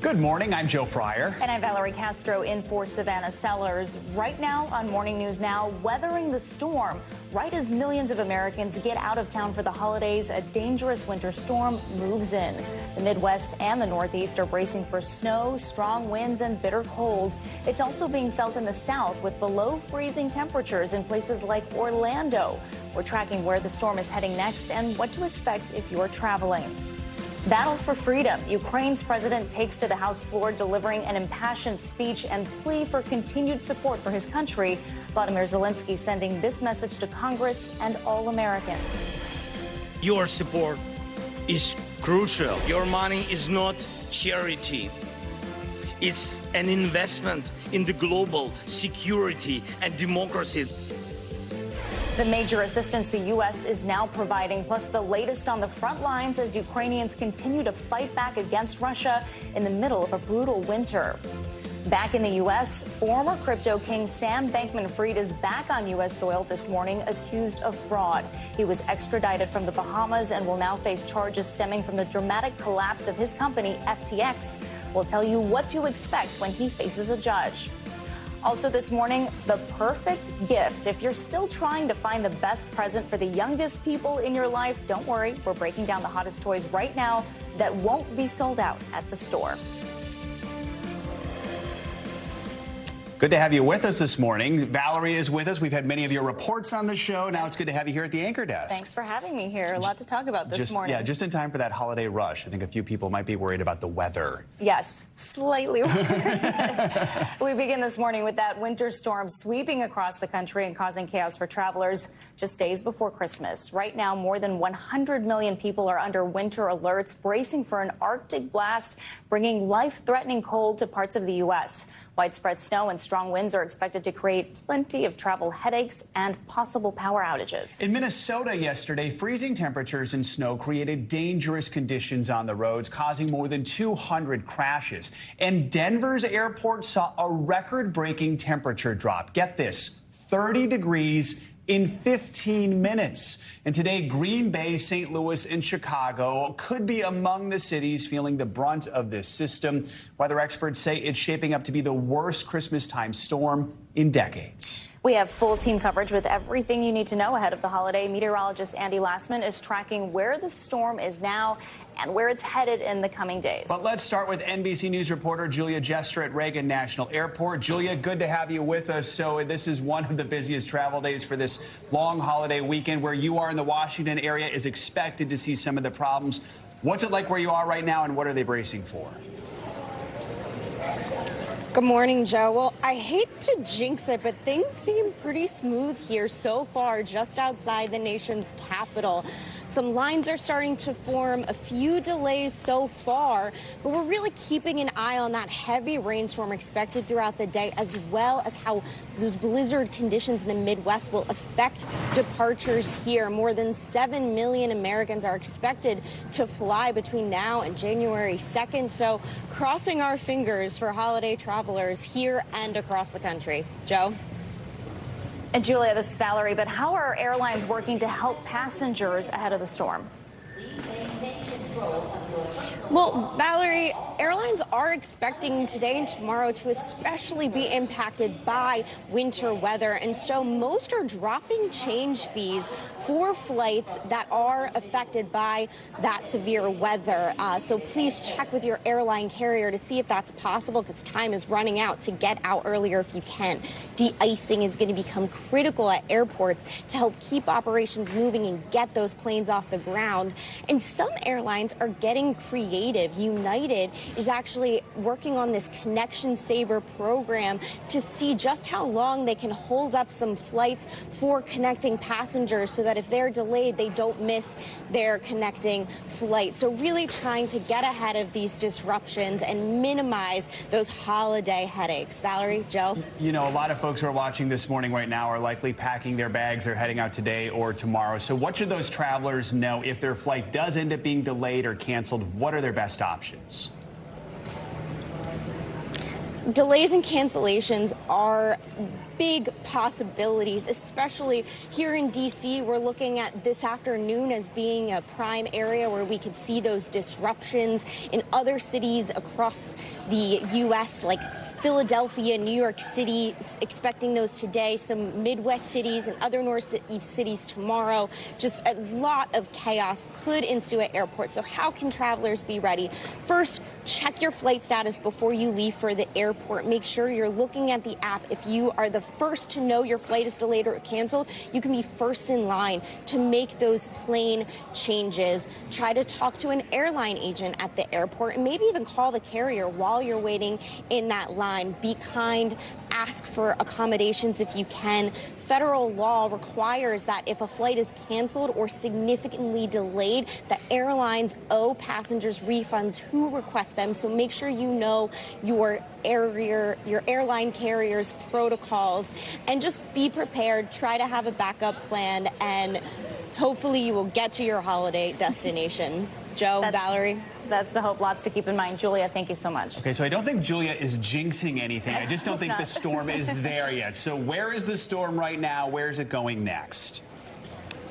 Good morning, I'm Joe Fryer. And I'm Valerie Castro in for Savannah Sellers. Right now on Morning News Now, weathering the storm. Right as millions of Americans get out of town for the holidays, a dangerous winter storm moves in. The Midwest and the Northeast are bracing for snow, strong winds, and bitter cold. It's also being felt in the South with below freezing temperatures in places like Orlando. We're tracking where the storm is heading next and what to expect if you're traveling. Battle for freedom. Ukraine's president takes to the House floor, delivering an impassioned speech and plea for continued support for his country. Vladimir Zelenskyy sending this message to Congress and all Americans. Your support is crucial. Your money is not charity. It's an investment in the global security and democracy. The major assistance the U.S. is now providing, plus the latest on the front lines as Ukrainians continue to fight back against Russia in the middle of a brutal winter. Back in the U.S., former crypto king Sam Bankman-Fried is back on U.S. soil this morning, accused of fraud. He was extradited from the Bahamas and will now face charges stemming from the dramatic collapse of his company, FTX. We'll tell you what to expect when he faces a judge. Also this morning, the perfect gift. If you're still trying to find the best present for the youngest people in your life, don't worry. We're breaking down the hottest toys right now that won't be sold out at the store. Good to have you with us this morning. Valerie is with us. We've had many of your reports on the show. Now it's good to have you here at the anchor desk. Thanks for having me here. A lot to talk about this morning. Yeah, just in time for that holiday rush. I think a few people might be worried about the weather. Yes, slightly worried. We begin this morning with that winter storm sweeping across the country and causing chaos for travelers just days before Christmas. Right now, more than 100 million people are under winter alerts, bracing for an Arctic blast, bringing life-threatening cold to parts of the U.S. Widespread snow and strong winds are expected to create plenty of travel headaches and possible power outages. In Minnesota yesterday, freezing temperatures and snow created dangerous conditions on the roads, causing more than 200 crashes. And Denver's airport saw a record-breaking temperature drop. Get this, 30 degrees in 15 minutes. And today, Green Bay, St. Louis, and Chicago could be among the cities feeling the brunt of this system. Weather experts say it's shaping up to be the worst Christmas time storm in decades. We have full team coverage with everything you need to know ahead of the holiday. Meteorologist Andy Lassman is tracking where the storm is now and where it's headed in the coming days. But let's start with NBC News reporter Julia Jester at Reagan National Airport. Julia, good to have you with us. So this is one of the busiest travel days for this long holiday weekend. Where you are in the Washington area is expected to see some of the problems. What's it like where you are right now, and what are they bracing for? Good morning, Joe. Well, I hate to jinx it, but things seem pretty smooth here so far just outside the nation's capital. Some lines are starting to form, a few delays so far, but we're really keeping an eye on that heavy rainstorm expected throughout the day, as well as how those blizzard conditions in the Midwest will affect departures here. More than 7 million Americans are expected to fly between now and January 2nd, so crossing our fingers for holiday travelers here and across the country. Joe? And Julia, this is Valerie, but how are airlines working to help passengers ahead of the storm? Well, Valerie, airlines are expecting today and tomorrow to especially be impacted by winter weather, and so most are dropping change fees for flights that are affected by that severe weather. So please check with your airline carrier to see if that's possible, because time is running out to get out earlier if you can. De-icing is going to become critical at airports to help keep operations moving and get those planes off the ground. And some airlines are getting creative. United is actually working on this Connection Saver program to see just how long they can hold up some flights for connecting passengers so that if they're delayed, they don't miss their connecting flight. So really trying to get ahead of these disruptions and minimize those holiday headaches. Valerie, Joe? You know, a lot of folks who are watching this morning right now are likely packing their bags. They're heading out today or tomorrow. So what should those travelers know if their flight does end up being delayed or canceled? What are their best options? Delays and cancellations are big possibilities, especially here in D.C. We're looking at this afternoon as being a prime area where we could see those disruptions in other cities across the U.S., like Philadelphia, New York City, expecting those today, some Midwest cities and other Northeast cities tomorrow. Just a lot of chaos could ensue at airports. So how can travelers be ready? First, check your flight status before you leave for the airport. Make sure you're looking at the app. If you are the first to know your flight is delayed or canceled, you can be first in line to make those plane changes. Try to talk to an airline agent at the airport and maybe even call the carrier while you're waiting in that line. Be kind, ask for accommodations if you can. Federal law requires that if a flight is canceled or significantly delayed, the airlines owe passengers refunds who request them. So make sure you know your airline carrier's protocols and just be prepared. Try to have a backup plan, and hopefully you will get to your holiday destination. Joe, Valerie. That's the hope. Lots to keep in mind. Julia, thank you so much. Okay, so I don't think Julia is jinxing anything. I just don't think the storm is there yet. So where is the storm right now? Where is it going next?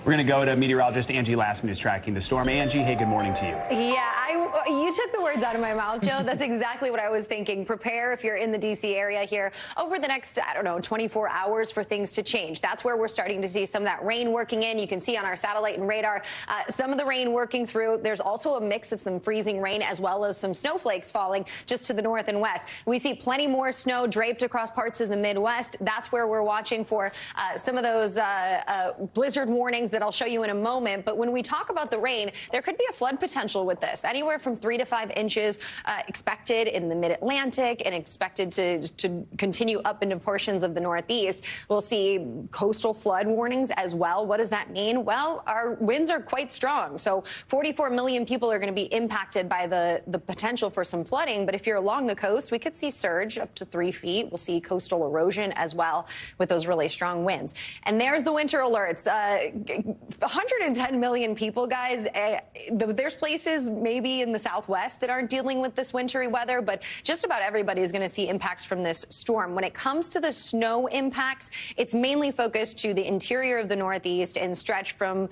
We're going to go to meteorologist Angie Lassman, who's tracking the storm. Angie, hey, good morning to you. Yeah, you took the words out of my mouth, Joe. That's exactly what I was thinking. Prepare if you're in the D.C. area here over the next, 24 hours for things to change. That's where we're starting to see some of that rain working in. You can see on our satellite and radar some of the rain working through. There's also a mix of some freezing rain as well as some snowflakes falling just to the north and west. We see plenty more snow draped across parts of the Midwest. That's where we're watching for some of those blizzard warnings that I'll show you in a moment. But when we talk about the rain, there could be a flood potential with this. Anywhere from 3 to 5 inches expected in the mid-Atlantic and expected to continue up into portions of the Northeast. We'll see coastal flood warnings as well. What does that mean? Well, our winds are quite strong. So 44 million people are going to be impacted by the potential for some flooding. But if you're along the coast, we could see surge up to 3 feet. We'll see coastal erosion as well with those really strong winds. And there's the winter alerts. 110 million people, guys. There's places maybe in the Southwest that aren't dealing with this wintry weather, but just about everybody is going to see impacts from this storm. When it comes to the snow impacts, it's mainly focused to the interior of the Northeast and stretch from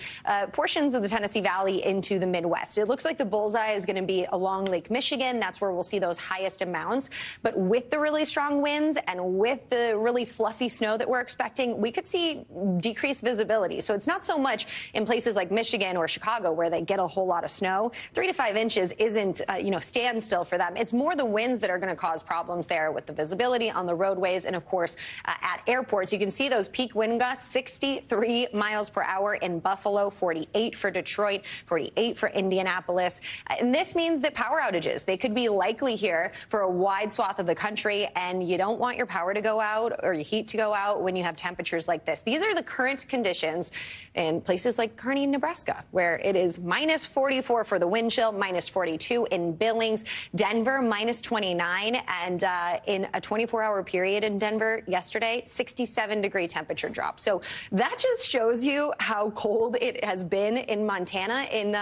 portions of the Tennessee Valley into the Midwest. It looks like the bullseye is going to be along Lake Michigan. That's where we'll see those highest amounts. But with the really strong winds and with the really fluffy snow that we're expecting, we could see decreased visibility. So it's not so much in places like Michigan or Chicago where they get a whole lot of snow. 3 to 5 inches isn't, standstill for them. It's more the winds that are going to cause problems there with the visibility on the roadways and, of course, at airports. You can see those peak wind gusts, 63 miles per hour in Buffalo, 48 for Detroit, 48 for Indianapolis. And this means that power outages, they could be likely here for a wide swath of the country, and you don't want your power to go out or your heat to go out when you have temperatures like this. These are the current conditions in places like Kearney, Nebraska, where it is minus 44 for the wind chill, minus 42 in Billings, Denver, minus 29, and in a 24-hour period in Denver yesterday, 67-degree temperature drop. So that just shows you how cold it has been in Montana in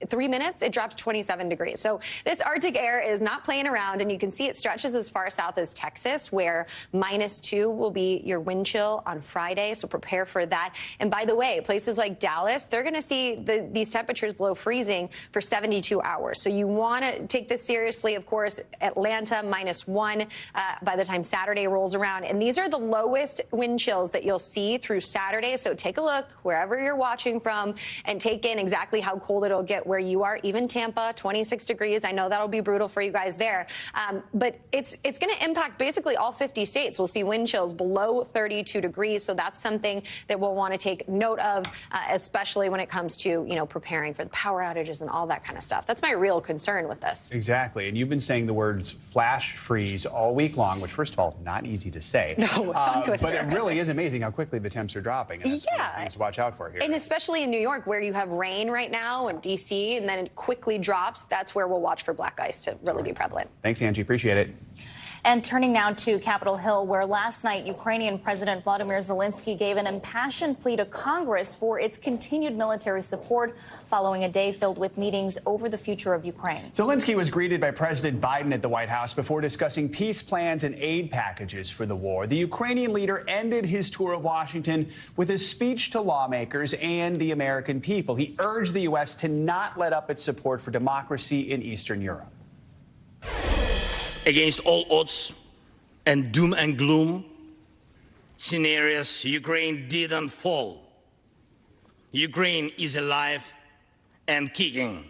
3 minutes, it drops 27 degrees. So this Arctic air is not playing around, and you can see it stretches as far south as Texas, where -2 will be your wind chill on Friday. So prepare for that. And by the way, places like Dallas, they're going to see these temperatures below freezing for 72 hours. So you want to take this seriously. Of course, Atlanta, -1 by the time Saturday rolls around. And these are the lowest wind chills that you'll see through Saturday. So take a look wherever you're watching from and take in exactly how cold it'll get where you are. Even Tampa, 26 degrees. I know that'll be brutal for you guys there. But it's going to impact basically all 50 states. We'll see wind chills below 32 degrees. So that's something that we'll want to take note of, especially when it comes to, preparing for the power outages and all that kind of stuff. That's my real concern with this. Exactly. And you've been saying the words flash freeze all week long, which, first of all, not easy to say. No, tongue twister. But it really is amazing how quickly the temps are dropping. And that's one of the things to watch out for here. And especially in New York, where you have rain right now, and D.C., and then it quickly drops. That's where we'll watch for black ice to really be prevalent. Thanks, Angie. Appreciate it. And turning now to Capitol Hill, where last night Ukrainian President Vladimir Zelenskyy gave an impassioned plea to Congress for its continued military support following a day filled with meetings over the future of Ukraine. Zelenskyy was greeted by President Biden at the White House before discussing peace plans and aid packages for the war. The Ukrainian leader ended his tour of Washington with a speech to lawmakers and the American people. He urged the U.S. to not let up its support for democracy in Eastern Europe. Against all odds and doom and gloom scenarios, Ukraine didn't fall. Ukraine is alive and kicking.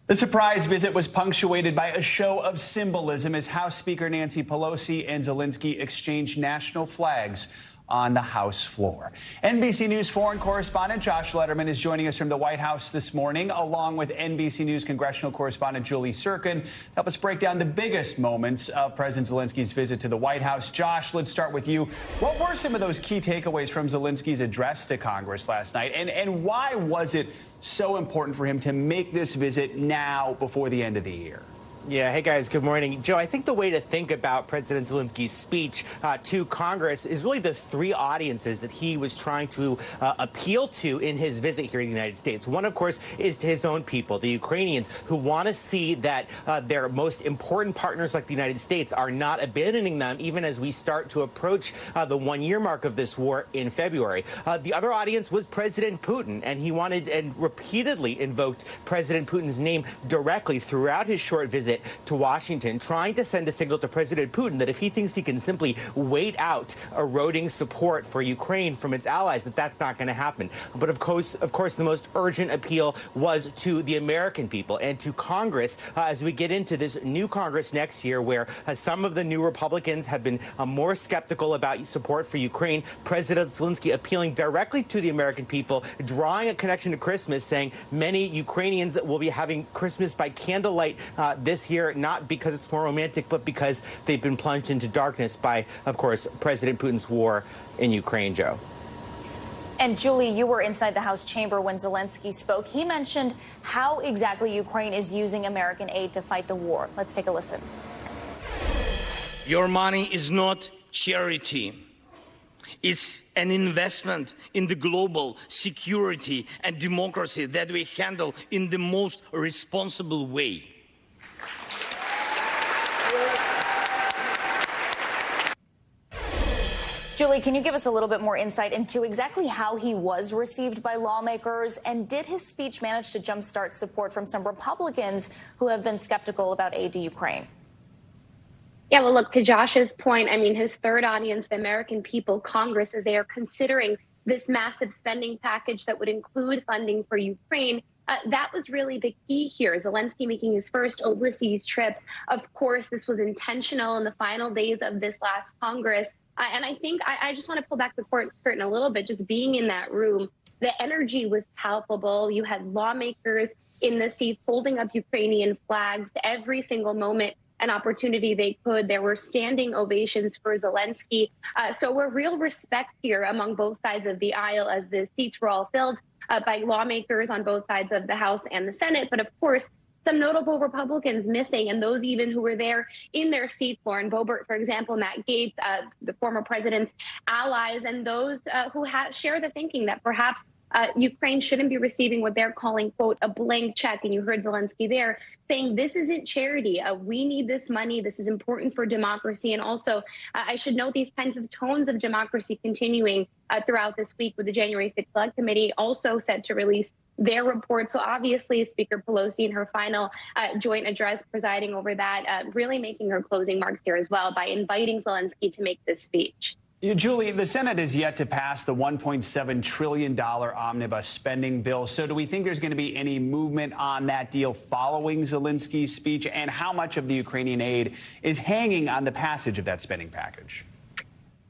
The surprise visit was punctuated by a show of symbolism as House Speaker Nancy Pelosi and Zelenskyy exchanged national flags on the House floor. NBC News foreign correspondent Josh Letterman is joining us from the White House this morning, along with NBC News congressional correspondent Julie Surkin. Help us break down the biggest moments of President Zelenskyy's visit to the White House. Josh, let's start with you. What were some of those key takeaways from Zelenskyy's address to Congress last night? And why was it so important for him to make this visit now before the end of the year? Yeah. Hey, guys. Good morning. Joe, I think the way to think about President Zelenskyy's speech to Congress is really the three audiences that he was trying to appeal to in his visit here in the United States. One, of course, is to his own people, the Ukrainians, who want to see that their most important partners like the United States are not abandoning them, even as we start to approach the one-year mark of this war in February. The other audience was President Putin, and he wanted and repeatedly invoked President Putin's name directly throughout his short visit to Washington, trying to send a signal to President Putin that if he thinks he can simply wait out eroding support for Ukraine from its allies, that's not going to happen. But of course, the most urgent appeal was to the American people and to Congress as we get into this new Congress next year, where some of the new Republicans have been more skeptical about support for Ukraine. President Zelenskyy appealing directly to the American people, drawing a connection to Christmas, saying many Ukrainians will be having Christmas by candlelight this year, not because it's more romantic, but because they've been plunged into darkness by, of course, President Putin's war in Ukraine, Joe. And Julie, you were inside the House chamber when Zelenskyy spoke. He mentioned how exactly Ukraine is using American aid to fight the war. Let's take a listen. Your money is not charity. It's an investment in the global security and democracy that we handle in the most responsible way. Julie, can you give us a little bit more insight into exactly how he was received by lawmakers? And did his speech manage to jumpstart support from some Republicans who have been skeptical about aid to Ukraine? Yeah, well, look, to Josh's point, I mean, his third audience, the American people, Congress, as they are considering this massive spending package that would include funding for Ukraine, that was really the key here. Zelenskyy making his first overseas trip. Of course, this was intentional in the final days of this last Congress. And I think I just want to pull back the curtain a little bit, just being in that room. The energy was palpable. You had lawmakers in the seats holding up Ukrainian flags every single moment, an opportunity they could. There were standing ovations for Zelenskyy. So a real respect here among both sides of the aisle as the seats were all filled by lawmakers on both sides of the House and the Senate. But of course, some notable Republicans missing, and those even who were there in their seats, Lauren Boebert, for example, Matt Gaetz, the former president's allies, and those who share the thinking that perhaps Ukraine shouldn't be receiving what they're calling, quote, a blank check. And you heard Zelenskyy there saying this isn't charity. We need this money. This is important for democracy. And also, I should note these kinds of tones of democracy continuing throughout this week, with the January 6th Select Committee also set to release their report. So obviously, Speaker Pelosi in her final joint address presiding over that, really making her closing marks here as well by inviting Zelenskyy to make this speech. Julie, the Senate is yet to pass the $1.7 trillion omnibus spending bill. So do we think there's going to be any movement on that deal following Zelenskyy's speech? And how much of the Ukrainian aid is hanging on the passage of that spending package?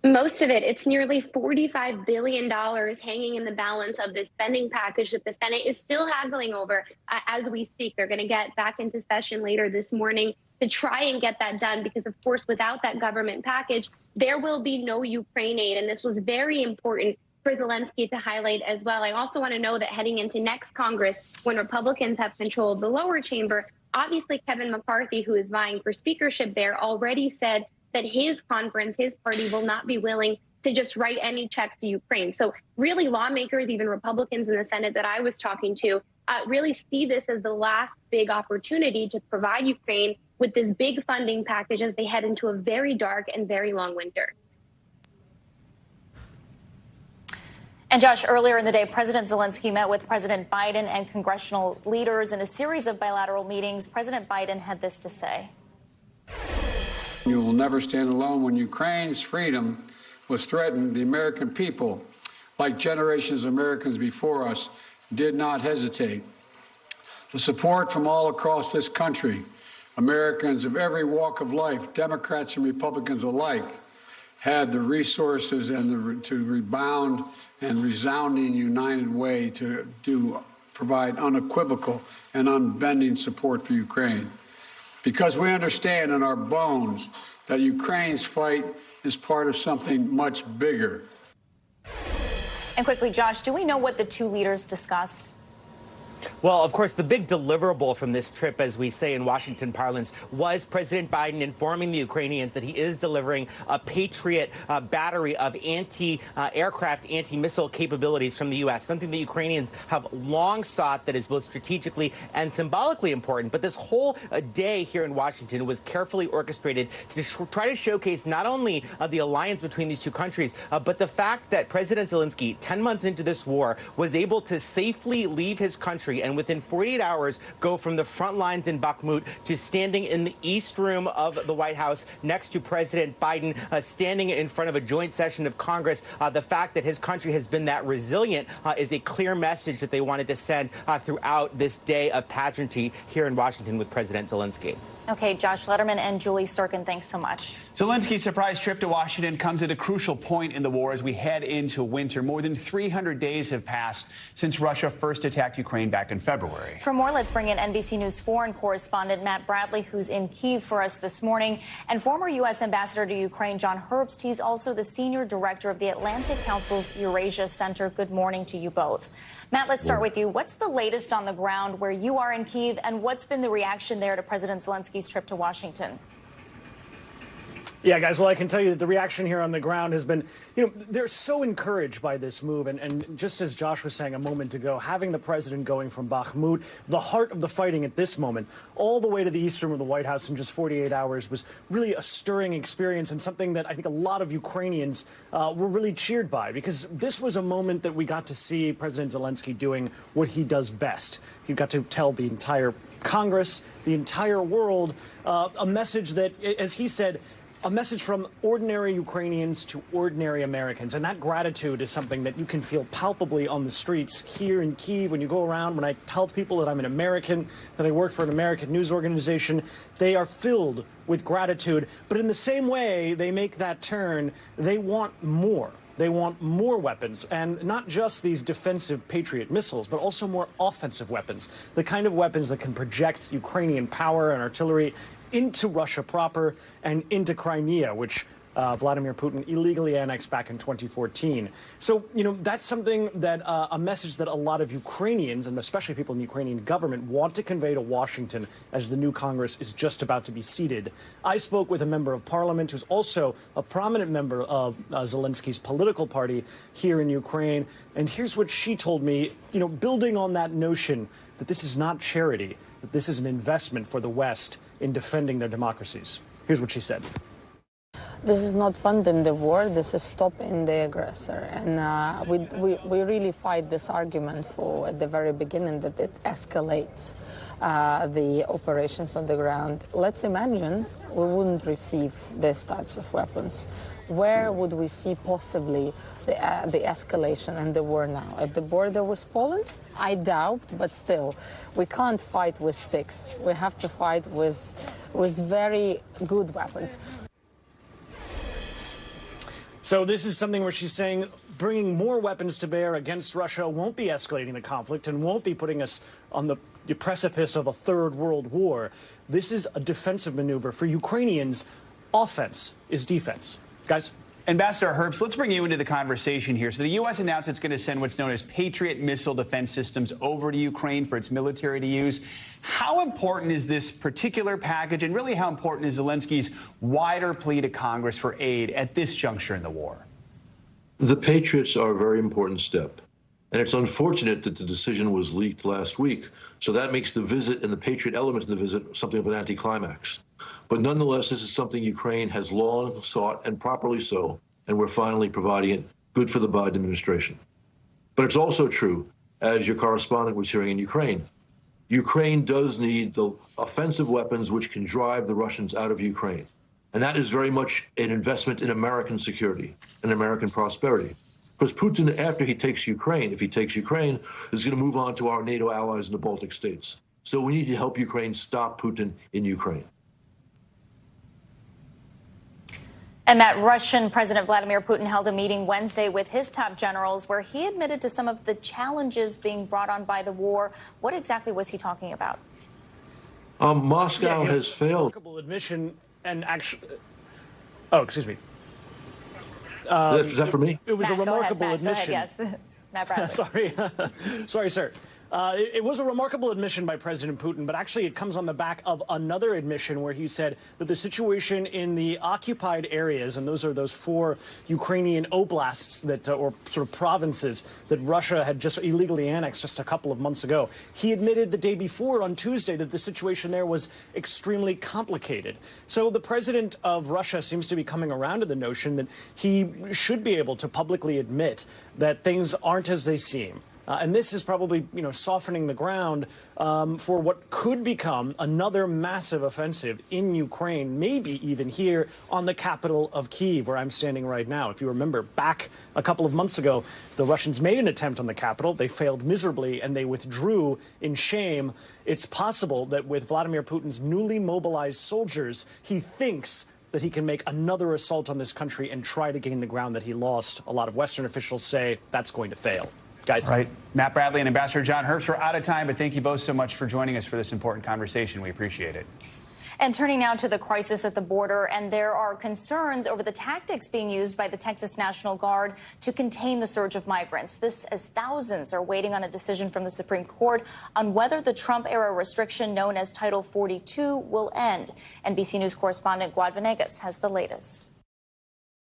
Most of it. It's nearly $45 billion hanging in the balance of this spending package that the Senate is still haggling over as we speak. They're going to get back into session later this morning to try and get that done, because, of course, without that government package, there will be no Ukraine aid. And this was very important for Zelenskyy to highlight as well. I also want to know that heading into next Congress, when Republicans have control of the lower chamber, obviously Kevin McCarthy, who is vying for speakership there, already said that his conference, his party, will not be willing to just write any check to Ukraine. So really, lawmakers, even Republicans in the Senate that I was talking to, really see this as the last big opportunity to provide Ukraine with this big funding package as they head into a very dark and very long winter. And Josh, earlier in the day, President Zelenskyy met with President Biden and congressional leaders in a series of bilateral meetings. President Biden had this to say. You will never stand alone. When Ukraine's freedom was threatened, the American people, like generations of Americans before us, did not hesitate. The support from all across this country, Americans of every walk of life, Democrats and Republicans alike, had the resources and to rebound and resounding united way to provide unequivocal and unbending support for Ukraine. Because we understand in our bones that Ukraine's fight is part of something much bigger. And quickly, Josh, do we know what the two leaders discussed? Well, of course, the big deliverable from this trip, as we say in Washington parlance, was President Biden informing the Ukrainians that he is delivering a Patriot battery of anti-aircraft, anti-missile capabilities from the U.S., something the Ukrainians have long sought that is both strategically and symbolically important. But this whole day here in Washington was carefully orchestrated to try to showcase not only the alliance between these two countries, but the fact that President Zelenskyy, 10 months into this war, was able to safely leave his country and within 48 hours go from the front lines in Bakhmut to standing in the East Room of the White House next to President Biden, standing in front of a joint session of Congress. The fact that his country has been that resilient is a clear message that they wanted to send throughout this day of pageantry here in Washington with President Zelenskyy. Okay, Josh Letterman and Julie Sirkin, thanks so much. Zelensky's surprise trip to Washington comes at a crucial point in the war as we head into winter. More than 300 days have passed since Russia first attacked Ukraine back in February. For more, let's bring in NBC News foreign correspondent Matt Bradley, who's in Kyiv for us this morning, and former U.S. Ambassador to Ukraine John Herbst. He's also the senior director of the Atlantic Council's Eurasia Center. Good morning to you both. Matt, let's start with you. What's the latest on the ground where you are in Kyiv, and what's been the reaction there to President Zelensky's trip to Washington? Yeah, guys, well, I can tell you that the reaction here on the ground has been, they're so encouraged by this move. And just as Josh was saying a moment ago, having the president going from Bakhmut, the heart of the fighting at this moment, all the way to the East Room of the White House in just 48 hours was really a stirring experience and something that I think a lot of Ukrainians were really cheered by, because this was a moment that we got to see President Zelenskyy doing what he does best. He got to tell the entire Congress, the entire world, a message that, as he said, a message from ordinary Ukrainians to ordinary Americans. And that gratitude is something that you can feel palpably on the streets here in Kyiv. When you go around, when I tell people that I'm an American, that I work for an American news organization, they are filled with gratitude. But in the same way they make that turn, they want more. They want more weapons, and not just these defensive Patriot missiles, but also more offensive weapons, the kind of weapons that can project Ukrainian power and artillery into Russia proper and into Crimea, which Vladimir Putin illegally annexed back in 2014. So, that's something that a message that a lot of Ukrainians, and especially people in the Ukrainian government, want to convey to Washington as the new Congress is just about to be seated. I spoke with a member of parliament who's also a prominent member of Zelenskyy's political party here in Ukraine. And here's what she told me, building on that notion that this is not charity, that this is an investment for the West in defending their democracies. Here's what she said. This is not funding the war, this is stopping the aggressor. And we really fight this argument for, at the very beginning, that it escalates the operations on the ground. Let's imagine we wouldn't receive these types of weapons. Where would we see possibly the escalation and the war now? At the border with Poland? I doubt, but still, we can't fight with sticks. We have to fight with very good weapons. So this is something where she's saying bringing more weapons to bear against Russia won't be escalating the conflict and won't be putting us on the precipice of a third world war. This is a defensive maneuver. For Ukrainians, offense is defense. Guys? Ambassador Herbst, let's bring you into the conversation here. So the U.S. announced it's going to send what's known as Patriot missile defense systems over to Ukraine for its military to use. How important is this particular package, and really how important is Zelensky's wider plea to Congress for aid at this juncture in the war? The Patriots are a very important step. And it's unfortunate that the decision was leaked last week. So that makes the visit and the Patriot element of the visit something of an anticlimax. But nonetheless, this is something Ukraine has long sought, and properly so, and we're finally providing it. Good for the Biden administration. But it's also true, as your correspondent was hearing in Ukraine, Ukraine does need the offensive weapons which can drive the Russians out of Ukraine. And that is very much an investment in American security and American prosperity. Because Putin, after he takes Ukraine, if he takes Ukraine, is going to move on to our NATO allies in the Baltic states. So we need to help Ukraine stop Putin in Ukraine. And Matt, Russian President Vladimir Putin held a meeting Wednesday with his top generals where he admitted to some of the challenges being brought on by the war. What exactly was he talking about? Moscow has failed. Remarkable admission and actually. Oh, excuse me. Is that for me? It was Matt, a remarkable go ahead, admission. yes. Matt Bradley. Sorry, sir. It was a remarkable admission by President Putin, but actually it comes on the back of another admission where he said that the situation in the occupied areas, and those are those 4 Ukrainian oblasts that, or sort of provinces that Russia had just illegally annexed just a couple of months ago. He admitted the day before on Tuesday that the situation there was extremely complicated. So the president of Russia seems to be coming around to the notion that he should be able to publicly admit that things aren't as they seem. And this is probably, softening the ground for what could become another massive offensive in Ukraine, maybe even here on the capital of Kyiv, where I'm standing right now. If you remember, back a couple of months ago, the Russians made an attempt on the capital. They failed miserably, and they withdrew in shame. It's possible that with Vladimir Putin's newly mobilized soldiers, he thinks that he can make another assault on this country and try to gain the ground that he lost. A lot of Western officials say that's going to fail. Guys. Right. Matt Bradley and Ambassador John Herbst, we're out of time, but thank you both so much for joining us for this important conversation. We appreciate it. And turning now to the crisis at the border, and there are concerns over the tactics being used by the Texas National Guard to contain the surge of migrants. This as thousands are waiting on a decision from the Supreme Court on whether the Trump-era restriction known as Title 42 will end. NBC News correspondent Guad Venegas has the latest.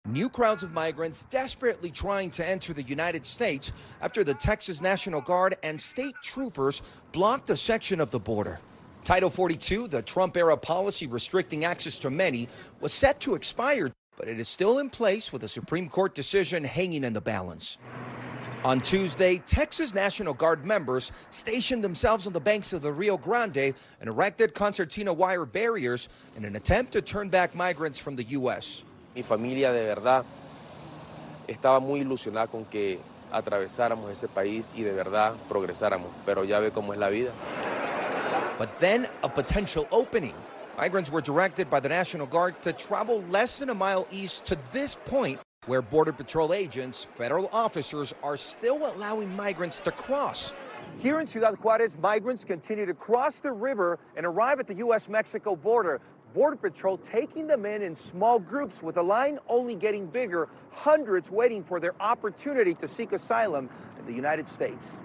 New crowds of migrants desperately trying to enter the United States after the Texas National Guard and state troopers blocked a section of the border. Title 42, the Trump-era policy restricting access to many, was set to expire, but it is still in place with a Supreme Court decision hanging in the balance. On Tuesday, Texas National Guard members stationed themselves on the banks of the Rio Grande and erected concertina wire barriers in an attempt to turn back migrants from the U.S. Mi familia de verdad estaba muy ilusionada con que atravesáramos ese país y de verdad progresáramos, pero ya ve cómo es la vida. But then a potential opening. Migrants were directed by the National Guard to travel less than a mile east to this point where Border Patrol agents, federal officers, are still allowing migrants to cross. Here in Ciudad Juarez, migrants continue to cross the river and arrive at the U.S.-Mexico border. Border Patrol taking them in small groups with the line only getting bigger, hundreds waiting for their opportunity to seek asylum in the United States.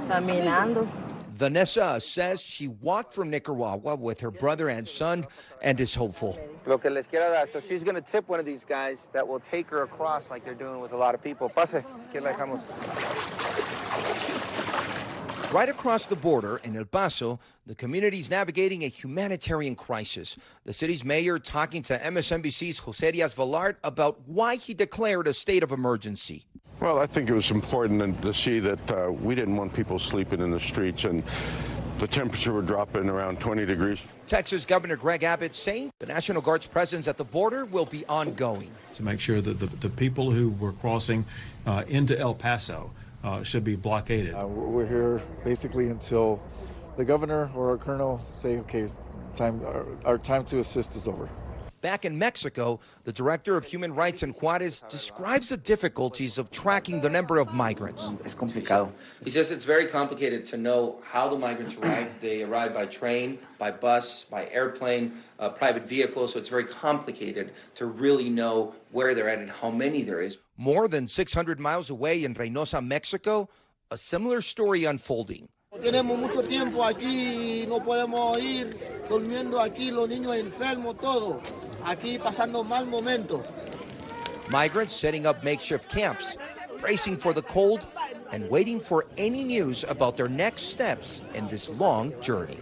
Caminando. Vanessa says she walked from Nicaragua with her brother and son and is hopeful. Lo que les quiero dar, so she's going to tip one of these guys that will take her across like they're doing with a lot of people. Pase, que la dejamos. Right across the border in El Paso, the community is navigating a humanitarian crisis. The city's mayor talking to MSNBC's Jose Diaz Vallard about why he declared a state of emergency. Well, I think it was important to see that we didn't want people sleeping in the streets, and the temperature would drop in around 20 degrees. Texas Governor Greg Abbott saying the National Guard's presence at the border will be ongoing. To make sure that the people who were crossing into El Paso should be blockaded. We're here basically until the governor or our colonel say, okay, our time to assist is over. Back in Mexico, the director of human rights in Juarez describes the difficulties of tracking the number of migrants. Es complicado. He says it's very complicated to know how the migrants arrive. They arrive by train, by bus, by airplane, private vehicle, so it's very complicated to really know where they're at and how many there is. More than 600 miles away in Reynosa, Mexico, a similar story unfolding. Tenemos mucho tiempo aquí, no podemos ir durmiendo aquí, los niños enfermos, todo. Aquí pasando mal momento. Migrants setting up makeshift camps, bracing for the cold, and waiting for any news about their next steps in this long journey.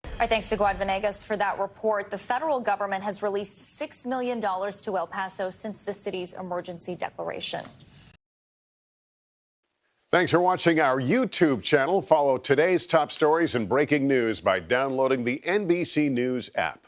All right, thanks to Guad Venegas for that report. The federal government has released $6 million to El Paso since the city's emergency declaration. Thanks for watching our YouTube channel. Follow today's top stories and breaking news by downloading the NBC News app.